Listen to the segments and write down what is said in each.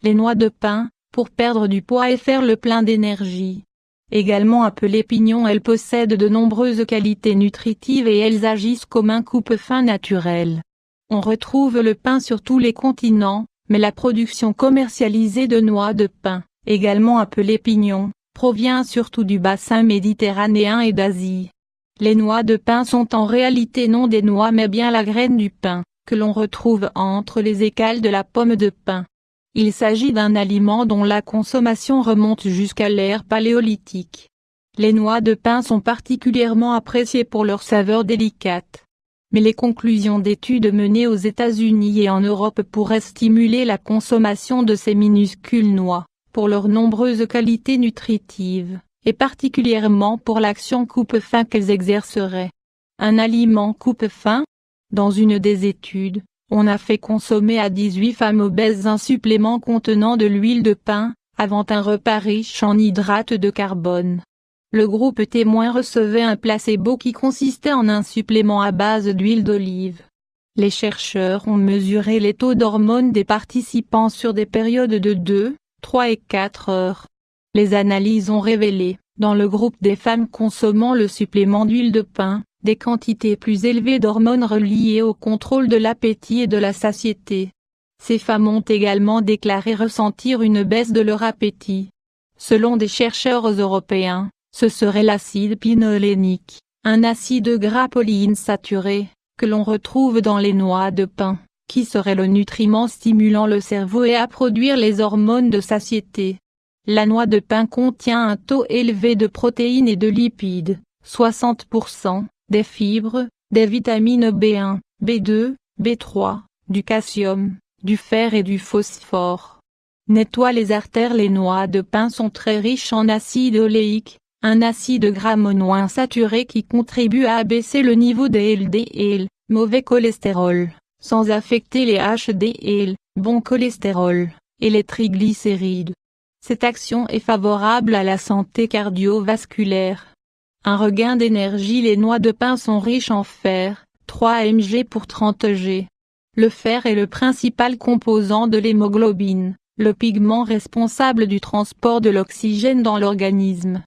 Les noix de pin, pour perdre du poids et faire le plein d'énergie. Également appelées pignons, elles possèdent de nombreuses qualités nutritives et elles agissent comme un coupe-faim naturel. On retrouve le pin sur tous les continents, mais la production commercialisée de noix de pin, également appelées pignons, provient surtout du bassin méditerranéen et d'Asie. Les noix de pin sont en réalité non des noix mais bien la graine du pin, que l'on retrouve entre les écales de la pomme de pin. Il s'agit d'un aliment dont la consommation remonte jusqu'à l'ère paléolithique. Les noix de pin sont particulièrement appréciées pour leur saveur délicate. Mais les conclusions d'études menées aux États-Unis et en Europe pourraient stimuler la consommation de ces minuscules noix, pour leurs nombreuses qualités nutritives, et particulièrement pour l'action coupe-faim qu'elles exerceraient. Un aliment coupe-faim? Dans une des études, on a fait consommer à 18 femmes obèses un supplément contenant de l'huile de pin, avant un repas riche en hydrates de carbone. Le groupe témoin recevait un placebo qui consistait en un supplément à base d'huile d'olive. Les chercheurs ont mesuré les taux d'hormones des participants sur des périodes de 2, 3 et 4 heures. Les analyses ont révélé, dans le groupe des femmes consommant le supplément d'huile de pin, des quantités plus élevées d'hormones reliées au contrôle de l'appétit et de la satiété. Ces femmes ont également déclaré ressentir une baisse de leur appétit. Selon des chercheurs européens, ce serait l'acide pinolénique, un acide gras polyinsaturé, que l'on retrouve dans les noix de pin, qui serait le nutriment stimulant le cerveau et à produire les hormones de satiété. La noix de pin contient un taux élevé de protéines et de lipides, 60%, des fibres, des vitamines B1, B2, B3, du calcium, du fer et du phosphore. Nettoie les artères. Les noix de pin sont très riches en acide oléique, un acide gras monoinsaturé qui contribue à abaisser le niveau des LDL, mauvais cholestérol, sans affecter les HDL, bon cholestérol, et les triglycérides. Cette action est favorable à la santé cardiovasculaire. Un regain d'énergie. Les noix de pin sont riches en fer, 3 mg pour 30 g. Le fer est le principal composant de l'hémoglobine, le pigment responsable du transport de l'oxygène dans l'organisme.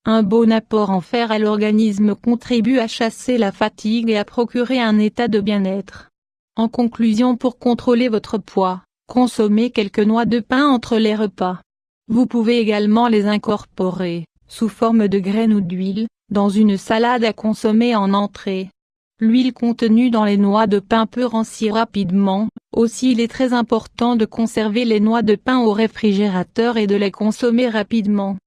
Un bon apport en fer à l'organisme contribue à chasser la fatigue et à procurer un état de bien-être. En conclusion, pour contrôler votre poids, consommez quelques noix de pin entre les repas. Vous pouvez également les incorporer, sous forme de graines ou d'huile, dans une salade à consommer en entrée. L'huile contenue dans les noix de pin peut rancir rapidement, aussi il est très important de conserver les noix de pin au réfrigérateur et de les consommer rapidement.